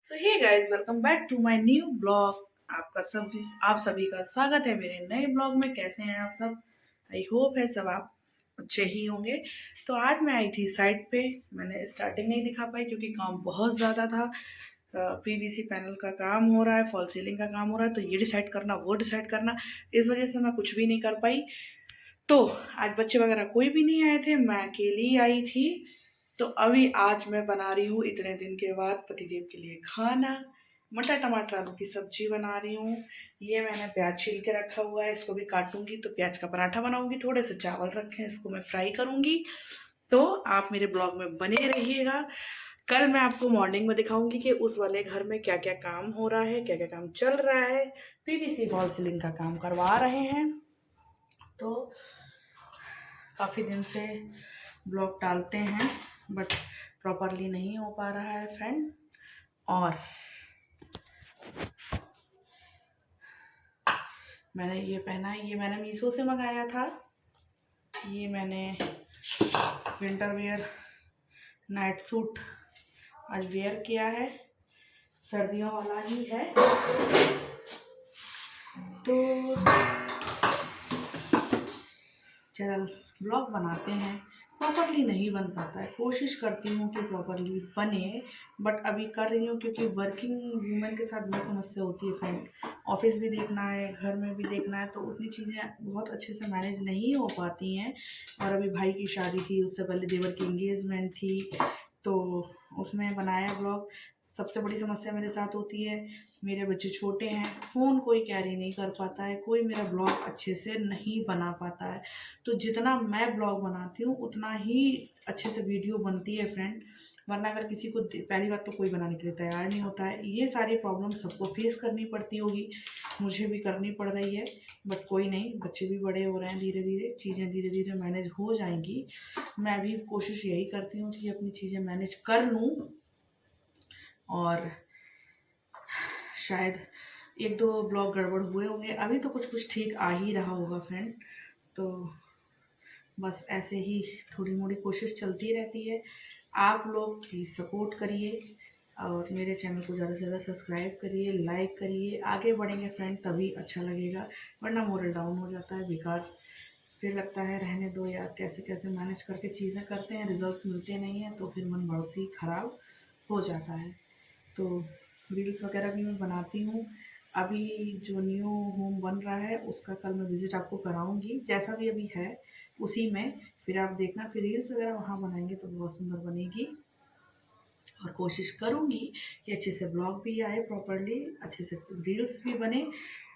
So hey guys, welcome back to my new blog. आप सभी का स्वागत है मेरे नए ब्लॉग में। कैसे हैं आप सब? आई होप है सब आप अच्छे ही होंगे। तो आज मैं आई थी साइट पे। मैंने स्टार्टिंग नहीं दिखा पाई क्योंकि काम बहुत ज़्यादा था। पीवीसी पैनल का काम हो रहा है, फॉल सीलिंग का काम हो रहा है, तो ये डिसाइड करना वो डिसाइड करना, इस वजह से मैं कुछ भी नहीं कर पाई। तो आज बच्चे वगैरह कोई भी नहीं आए थे, मैं अकेली आई थी। तो अभी आज मैं बना रही हूँ इतने दिन के बाद पतिदेव के लिए खाना। मटर टमाटर आलू की सब्जी बना रही हूँ। ये मैंने प्याज छील के रखा हुआ है, इसको भी काटूंगी तो प्याज का पराठा बनाऊंगी। थोड़े से चावल रखे हैं, इसको मैं फ्राई करूंगी। तो आप मेरे ब्लॉग में बने रहिएगा। कल मैं आपको मॉर्निंग में दिखाऊंगी कि उस वाले घर में क्या क्या काम हो रहा है, क्या क्या काम चल रहा है। पीवीसी फॉल सीलिंग का काम करवा रहे हैं। तो काफ़ी दिन से ब्लॉग डालते हैं बट प्रॉपरली नहीं हो पा रहा है फ्रेंड। और मैंने ये पहना है, ये मैंने मीशो से मंगाया था। ये मैंने विंटर वेयर नाइट सूट आज वेयर किया है, सर्दियों वाला ही है। तो चल ब्लॉग बनाते हैं। प्रॉपरली नहीं बन पाता है, कोशिश करती हूँ कि प्रॉपरली बने, बट अभी कर रही हूँ क्योंकि वर्किंग वूमेन के साथ बहुत समस्या होती है फ्रेंड। ऑफिस भी देखना है, घर में भी देखना है, तो उतनी चीज़ें बहुत अच्छे से मैनेज नहीं हो पाती हैं। और अभी भाई की शादी थी, उससे पहले देवर की एंगेजमेंट थी, तो उसमें बनाया ब्लॉग। सबसे बड़ी समस्या मेरे साथ होती है, मेरे बच्चे छोटे हैं, फ़ोन कोई कैरी नहीं कर पाता है, कोई मेरा ब्लॉग अच्छे से नहीं बना पाता है। तो जितना मैं ब्लॉग बनाती हूँ उतना ही अच्छे से वीडियो बनती है फ्रेंड। वरना अगर किसी को पहली बात तो कोई बनाने के लिए तैयार नहीं होता है। ये सारी प्रॉब्लम सबको फेस करनी पड़ती होगी, मुझे भी करनी पड़ रही है। बट कोई नहीं, बच्चे भी बड़े हो रहे हैं, धीरे धीरे चीज़ें धीरे धीरे मैनेज हो जाएंगी। मैं भी कोशिश यही करती हूँ कि अपनी चीज़ें मैनेज कर लूँ। और शायद एक दो ब्लॉग गड़बड़ हुए होंगे, अभी तो कुछ कुछ ठीक आ ही रहा होगा फ्रेंड। तो बस ऐसे ही थोड़ी मोड़ी कोशिश चलती रहती है। आप लोग प्लीज़ सपोर्ट करिए और मेरे चैनल को ज़्यादा से ज़्यादा सब्सक्राइब करिए, लाइक करिए। आगे बढ़ेंगे फ्रेंड तभी अच्छा लगेगा, वरना मोरल डाउन हो जाता है बेकार। फिर लगता है रहने दो यार, कैसे कैसे मैनेज करके चीज़ें करते हैं, रिजल्ट्स मिलते नहीं हैं, तो फिर मन बहुत ही ख़राब हो जाता है। तो रील्स वगैरह भी मैं बनाती हूँ। अभी जो न्यू होम बन रहा है उसका कल मैं विज़िट आपको कराऊंगी, जैसा भी अभी है उसी में। फिर आप देखना, फिर रील्स वगैरह वहाँ बनाएंगे तो बहुत सुंदर बनेगी। और कोशिश करूँगी कि अच्छे से ब्लॉग भी आए, प्रॉपरली अच्छे से रील्स भी बने।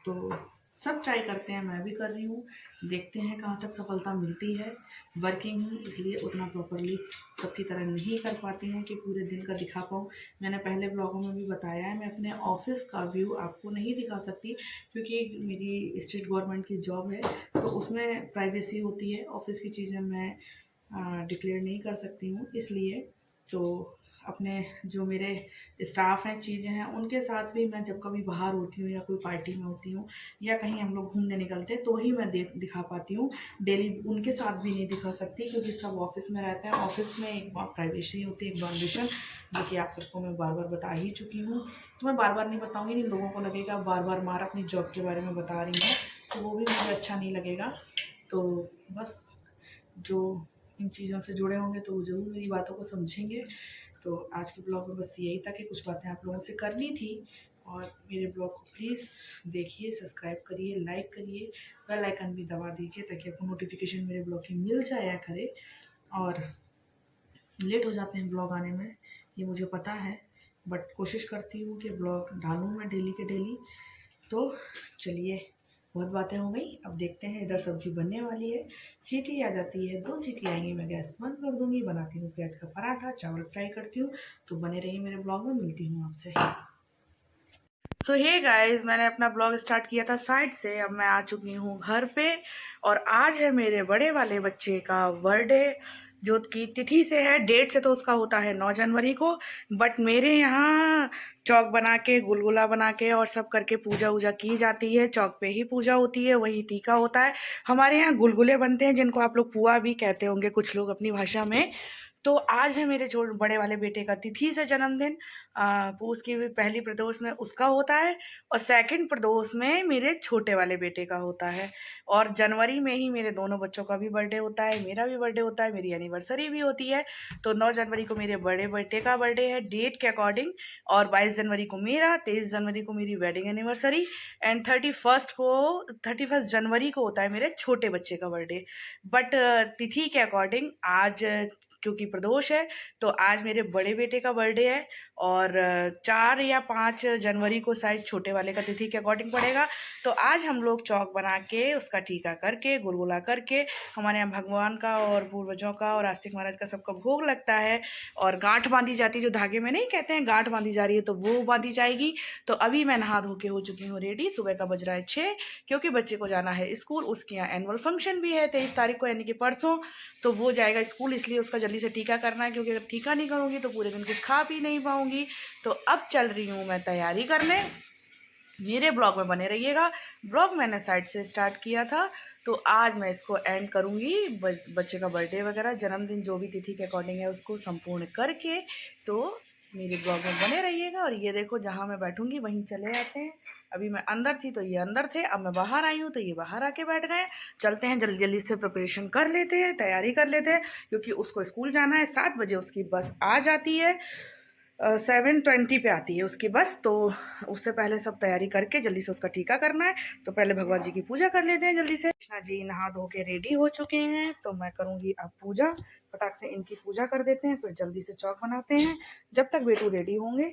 तो सब ट्राई करते हैं, मैं भी कर रही हूँ, देखते हैं कहाँ तक सफलता मिलती है। वर्किंग हूँ इसलिए उतना प्रॉपरली सबकी तरह नहीं कर पाती हूँ कि पूरे दिन का दिखा पाऊँ। मैंने पहले ब्लॉगों में भी बताया है, मैं अपने ऑफिस का व्यू आपको नहीं दिखा सकती क्योंकि मेरी स्टेट गवर्नमेंट की जॉब है, तो उसमें प्राइवेसी होती है, ऑफिस की चीज़ें मैं डिक्लेयर नहीं कर सकती हूँ। इसलिए तो अपने जो मेरे स्टाफ हैं, चीज़ें हैं, उनके साथ भी मैं जब कभी बाहर होती हूँ या कोई पार्टी में होती हूँ या कहीं हम लोग घूमने निकलते हैं तो ही मैं दिखा पाती हूँ। डेली उनके साथ भी नहीं दिखा सकती क्योंकि सब ऑफिस में रहते हैं। ऑफिस में एक प्राइवेसी होती है, एक बाउंडेशन, जो कि आप सबको मैं बार बार बता ही चुकी हूँ। तो मैं बार बार नहीं बताऊँगी, नहीं लोगों को लगेगा बार बार मार अपनी जॉब के बारे में बता रही हूँ, तो वो भी मुझे अच्छा नहीं लगेगा। तो बस जो इन चीज़ों से जुड़े होंगे तो वो ज़रूर मेरी बातों को समझेंगे। तो आज के ब्लॉग में बस यही था कि कुछ बातें आप लोगों से करनी थी। और मेरे ब्लॉग को प्लीज़ देखिए, सब्सक्राइब करिए, लाइक करिए, बेल आइकन भी दबा दीजिए ताकि आपको नोटिफिकेशन मेरे ब्लॉग की मिल जाया करे। और लेट हो जाते हैं ब्लॉग आने में, ये मुझे पता है, बट कोशिश करती हूँ कि ब्लॉग डालूँ मैं डेली के डेली। तो चलिए, बहुत बातें हो गई, अब देखते हैं। इधर सब्जी बनने वाली है, सीटी आ जाती है, 2 सीटी आएंगी मैं गैस बंद कर दूँगी। बनाती हूँ प्याज का पराठा, चावल फ्राई करती हूँ। तो बने रहिए मेरे ब्लॉग में, मिलती हूँ आपसे। सो हे गाइस, मैंने अपना ब्लॉग स्टार्ट किया था साइड से, अब मैं आ चुकी हूँ घर पे। और आज है मेरे बड़े वाले बच्चे का बर्थडे, जो कि तिथि से है, डेट से तो उसका होता है 9 जनवरी को। बट मेरे यहाँ चौक बना के, गुलगुला बना के और सब करके पूजा वूजा की जाती है। चौक पे ही पूजा होती है, वही टीका होता है। हमारे यहाँ गुलगुले बनते हैं जिनको आप लोग पुआ भी कहते होंगे कुछ लोग अपनी भाषा में। तो आज है मेरे बड़े वाले बेटे का तिथि से जन्मदिन। पूस की भी पहली प्रदोष में उसका होता है और सेकंड प्रदोष में मेरे छोटे वाले बेटे का होता है। और जनवरी में ही मेरे दोनों बच्चों का भी बर्थडे होता है, मेरा भी बर्थडे होता है, मेरी एनिवर्सरी भी होती है। तो 9 जनवरी को मेरे बड़े बेटे का बर्थडे है डेट के अकॉर्डिंग, और 22 जनवरी को मेरा, 23 जनवरी को मेरी वेडिंग एनिवर्सरी, एंड 31 जनवरी को होता है मेरे छोटे बच्चे का बर्थडे। बट तिथि के अकॉर्डिंग आज क्योंकि प्रदोष है तो आज मेरे बड़े बेटे का बर्थडे है, और 4 या 5 जनवरी को शायद छोटे वाले का तिथि के अकॉर्डिंग पड़ेगा। तो आज हम लोग चौक बना के उसका टीका करके गुलगुला करके, हमारे यहाँ भगवान का और पूर्वजों का और आस्तिक महाराज का सबका भोग लगता है, और गांठ बांधी जाती है, जो धागे में नहीं कहते हैं गांठ बांधी जा रही है, तो वो बांधी जाएगी। तो अभी मैं नहा धो के हो चुकी हूँ रेडी। सुबह का बज रहा है 6, क्योंकि बच्चे को जाना है स्कूल। उसके यहाँ एनुअल फंक्शन भी है 23 तारीख को, यानी कि परसों। तो वो जाएगा स्कूल, इसलिए उसका जल्दी से टीका करना है, क्योंकि अगर टीका नहीं करूँगी तो पूरे दिन कुछ खा पी नहीं पाऊँगी। तो अब चल रही हूँ मैं तैयारी करने। मेरे ब्लॉग में बने रहिएगा। ब्लॉग मैंने साइड से स्टार्ट किया था, तो आज मैं इसको एंड करूँगी। बच्चे का बर्थडे वगैरह, जन्मदिन, जो भी तिथि के अकॉर्डिंग है उसको संपूर्ण करके। तो मेरे ब्लॉग में बने रहिएगा। और ये देखो, जहाँ मैं बैठूँगी वहीं चले जाते हैं। अभी मैं अंदर थी तो ये अंदर थे, अब मैं बाहर आई हूँ तो ये बाहर आके बैठ गए। चलते हैं, जल्दी जल्दी से प्रिपरेशन कर लेते हैं, तैयारी कर लेते हैं, क्योंकि उसको स्कूल जाना है। 7 बजे उसकी बस आ जाती है, 7:20 पे आती है उसकी बस। तो उससे पहले सब तैयारी करके जल्दी से उसका टीका करना है। तो पहले भगवान जी की पूजा कर लेते हैं जल्दी से। कृष्णा जी नहा धो के रेडी हो चुके हैं, तो मैं करूँगी अब पूजा। फटाक से इनकी पूजा कर देते हैं, फिर जल्दी से चौक बनाते हैं। जब तक बेटू रेडी होंगे,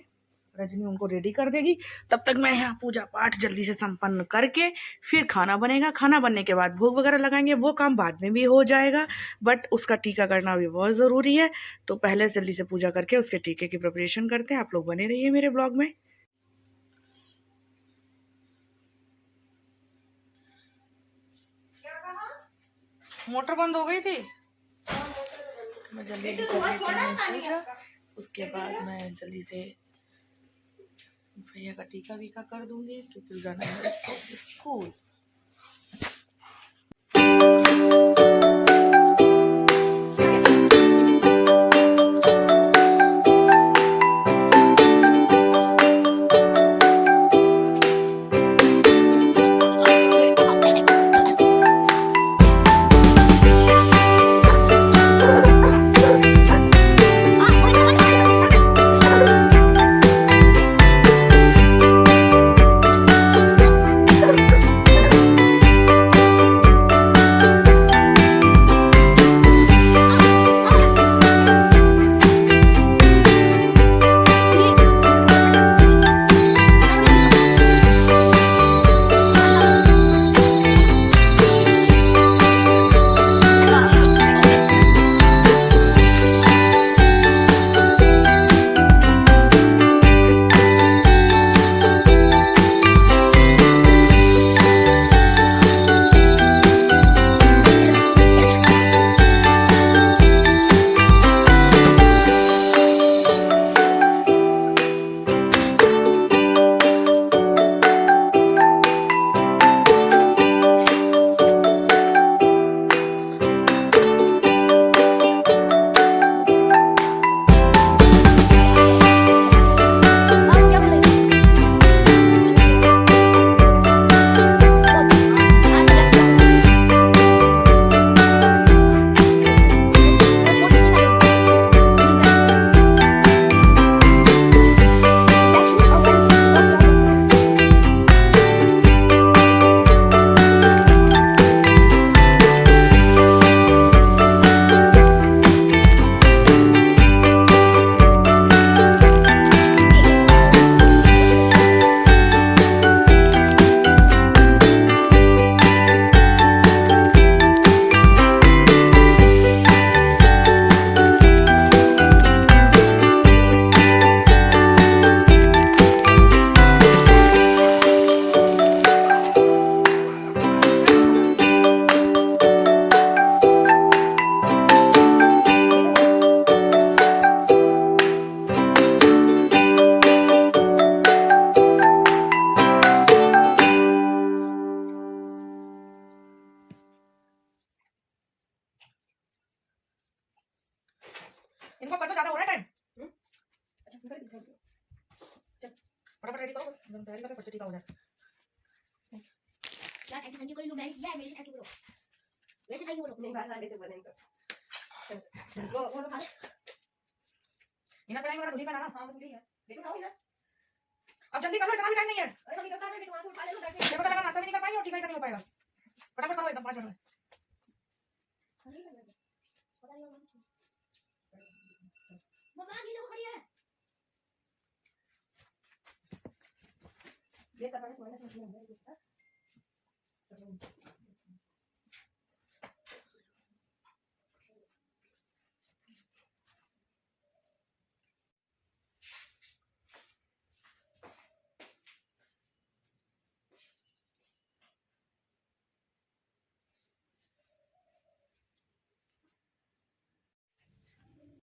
रजनी उनको रेडी कर देगी, तब तक मैं यहाँ पूजा पाठ जल्दी से संपन्न करके फिर खाना बनेगा। खाना बनने के बाद भोग वगैरह लगाएंगे, वो काम बाद में भी हो जाएगा, बट उसका टीका करना भी बहुत ज़रूरी है। तो पहले जल्दी से पूजा करके उसके टीके की प्रिपरेशन करते हैं। आप लोग बने रहिए मेरे ब्लॉग में। मोटर बंद हो गई थी, तो मैं जल्दी कर लेती हूँ पूजा। उसके बाद मैं जल्दी से भैया का टीका वीका कर दूंगी, क्योंकि जाना है उसको स्कूल। फटाफट रेडी करो, बस तैयारी करो, फिर टीका हो जाए। क्या थैंक यू करो, मैं किया है, मेरे से थैंक यू करो, मेरे से थैंक यू करो, नहीं बात आगे से बोलेंगे वो खा ले। इना पहनाएंगे वाला दूधी पहनाना। हां मुझे है, देखो खाओ ना, अब जल्दी कर लो, इतना भी टाइम नहीं है। अरे हम निकलता है, बेटा वहां से उठा ले लो बैठ के, ये पता लगा नाश्ता भी नहीं कर पाएंगे और टीका ही नहीं हो पाएगा। फटाफट करो, एकदम 5 मिनट में। मम्मा ये देखो खड़ी है, ये सब मैंने थोड़ा सा किया है।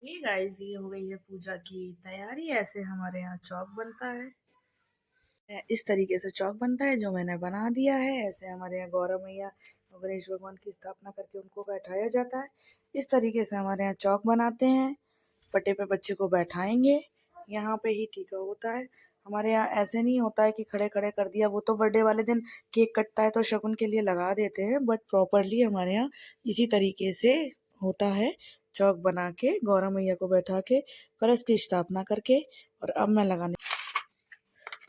ये गाइस, ये हो गई है पूजा की तैयारी। ऐसे हमारे यहाँ चौक बनता है, इस तरीके से चौक बनता है जो मैंने बना दिया है। ऐसे हमारे यहाँ गौरव मैया और गणेश भगवान की स्थापना करके उनको बैठाया जाता है। इस तरीके से हमारे यहाँ चौक बनाते हैं। पट्टे पे बच्चे को बैठाएंगे, यहाँ पे ही टीका होता है। हमारे यहाँ ऐसे नहीं होता है कि खड़े खड़े कर दिया, वो तो बर्थडे वाले दिन केक कटता है तो शगुन के लिए लगा देते हैं, बट प्रॉपरली हमारे यहाँ इसी तरीके से होता है। चौक बना के गौरव मैया को बैठा के कलश की स्थापना करके, और अब मैं लगाने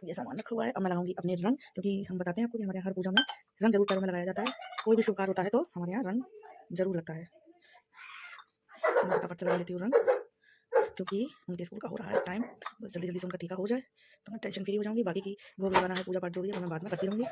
ये सामान रखा हुआ है। अब मैं लगाऊंगी अपने रंग, क्योंकि हम बताते हैं आपको कि हमारे यहाँ हर पूजा में रंग जरूर पैरों में लगाया जाता है। कोई भी शुभ कार्य होता है तो हमारे यहाँ रंग जरूर लगता है। मैं फटाफट से लगा लेती हूँ रंग, क्योंकि उनके स्कूल का हो रहा है टाइम, बस जल्दी जल्दी से उनका टीका हो जाए तो मैं टेंशन फ्री हो जाऊंगी। बाकी की भोग लगाना है, पूजा पाठ जो भी है वो मैं बाद में करती रहूँगी।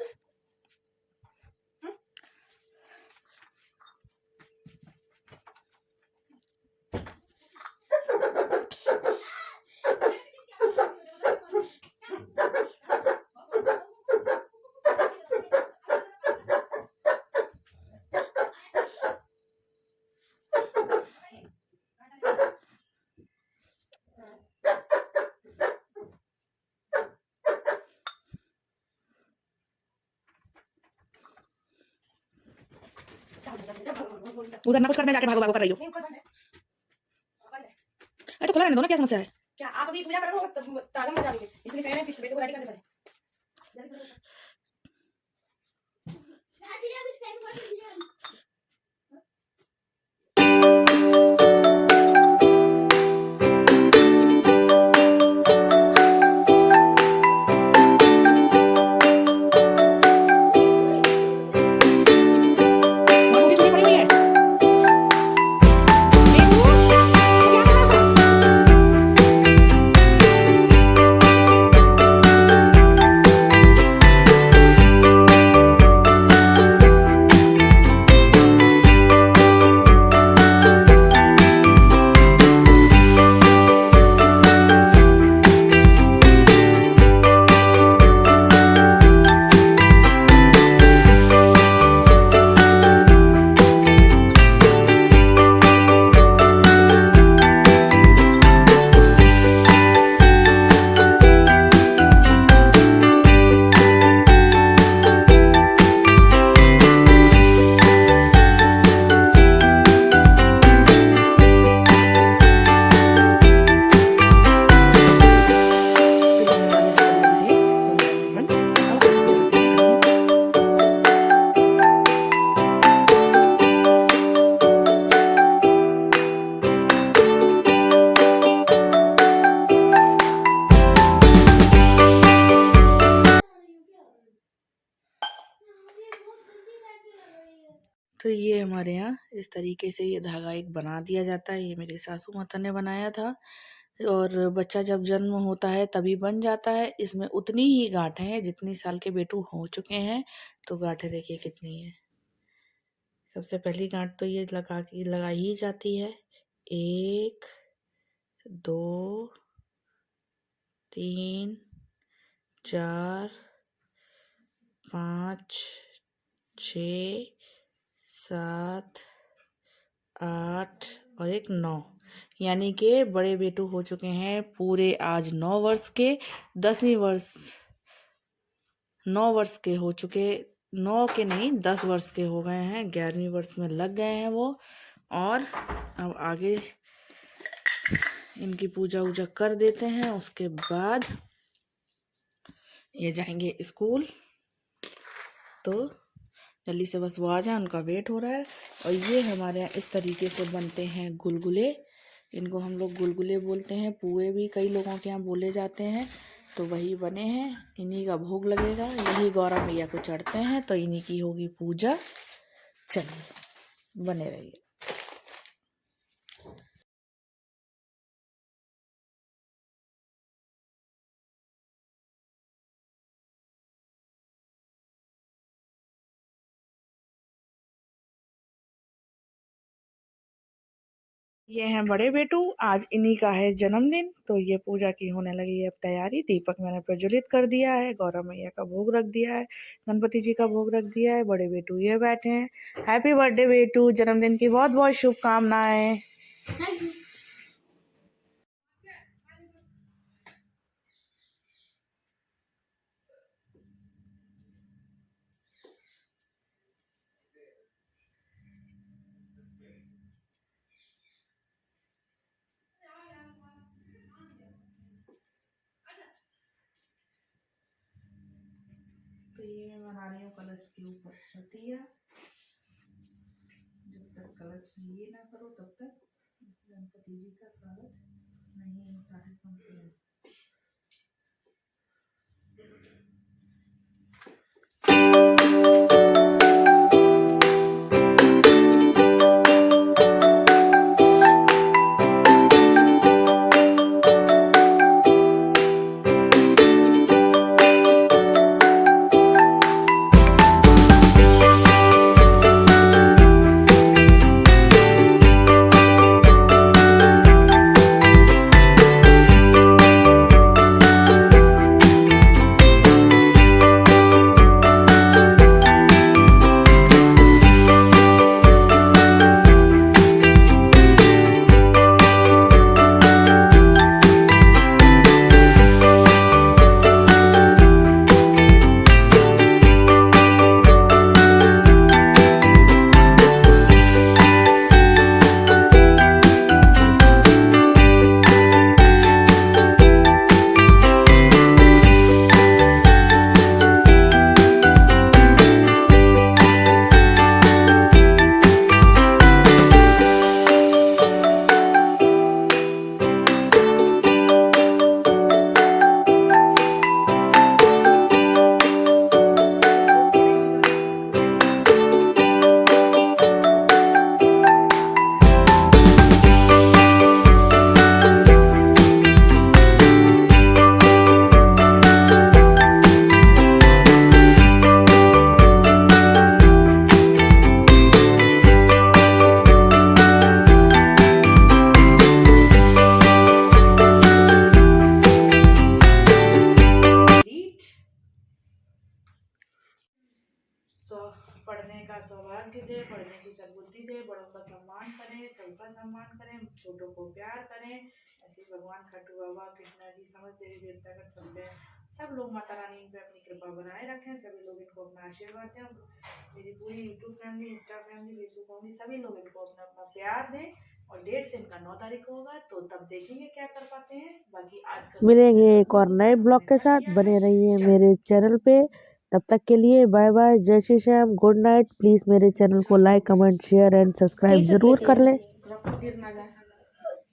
उधर ना कुछ करने जाके भागो भागो कर रही हो। अरे तो खुला रहने दो ना, क्या समस्या है? क्या आप अभी पूजा करो तो ताजा मजा आएगी, इसलिए कह रहे हैं कि बेटे को रेडी कर दे तो ये हमारे यहाँ इस तरीके से ये धागा एक बना दिया जाता है। ये मेरी सासू माता ने बनाया था, और बच्चा जब जन्म होता है तभी बन जाता है। इसमें उतनी ही गांठें हैं जितनी साल के बेटू हो चुके हैं। तो गांठें देखिए कितनी है। सबसे पहली गांठ तो ये लगाई ही जाती है। 1 2 3 4 5 6 7 8 और एक 9, यानी कि बड़े बेटू हो चुके हैं पूरे आज 9 वर्ष के। 10वीं वर्ष 9 वर्ष के हो चुके, 9 के नहीं 10 वर्ष के हो गए हैं, 11वीं वर्ष में लग गए हैं वो। और अब आगे इनकी पूजा वूजा कर देते हैं। उसके बाद ये जाएंगे स्कूल, तो जल्दी से बस वो आ जाए, उनका वेट हो रहा है। और ये हमारे यहाँ इस तरीके से बनते हैं गुलगुले। इनको हम लोग गुलगुले बोलते हैं, पुए भी कई लोगों के यहाँ बोले जाते हैं। तो वही बने हैं, इन्हीं का भोग लगेगा, यही गौरा मैया को चढ़ते हैं, तो इन्हीं की होगी पूजा। चलिए बने रहिए। ये हैं बड़े बेटू, आज इन्हीं का है जन्मदिन, तो ये पूजा की होने लगी है अब तैयारी। दीपक मैंने प्रज्वलित कर दिया है, गौरा मैया का भोग रख दिया है, गणपति जी का भोग रख दिया है। बड़े बेटू ये बैठे हैं। हैप्पी बर्थडे बेटू, जन्मदिन की बहुत बहुत शुभकामनाएं। तो ये मैं बना रही हूँ कलश के ऊपर सतिया। जब तक कलश में ये ना करो तब तक गणपति जी का स्वागत नहीं होता है संपूर्ण। पढ़ने का सौभाग्य दे, पढ़ने की सद्बुद्धि दे, बड़ों का सम्मान करें, सबका सम्मान करें, छोटों को प्यार करें। ऐसे भगवान खाटू बाबा, कृष्णा जी, समस्त देवी देवता सब लोग माता रानी पे अपनी कृपा बनाए रखें। सभी लोग इनको अपना आशीर्वाद दें। मेरी पूरी YouTube family, Insta family, Facebook family, सभी लोग इनको अपना अपना प्यार दें। और डेट से इनका 9 तारीख होगा, तो तब देखेंगे क्या कर पाते हैं। बाकी आज का मिलेंगे एक और नए ब्लॉग के साथ। बने रहिए मेरे चैनल पे। तब तक के लिए बाय बाय, जय Shri Shyam, good night. Please मेरे चैनल को like, comment, share and subscribe जरूर कर लें।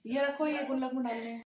ये रखो, ये गुल्लक में डालने हैं।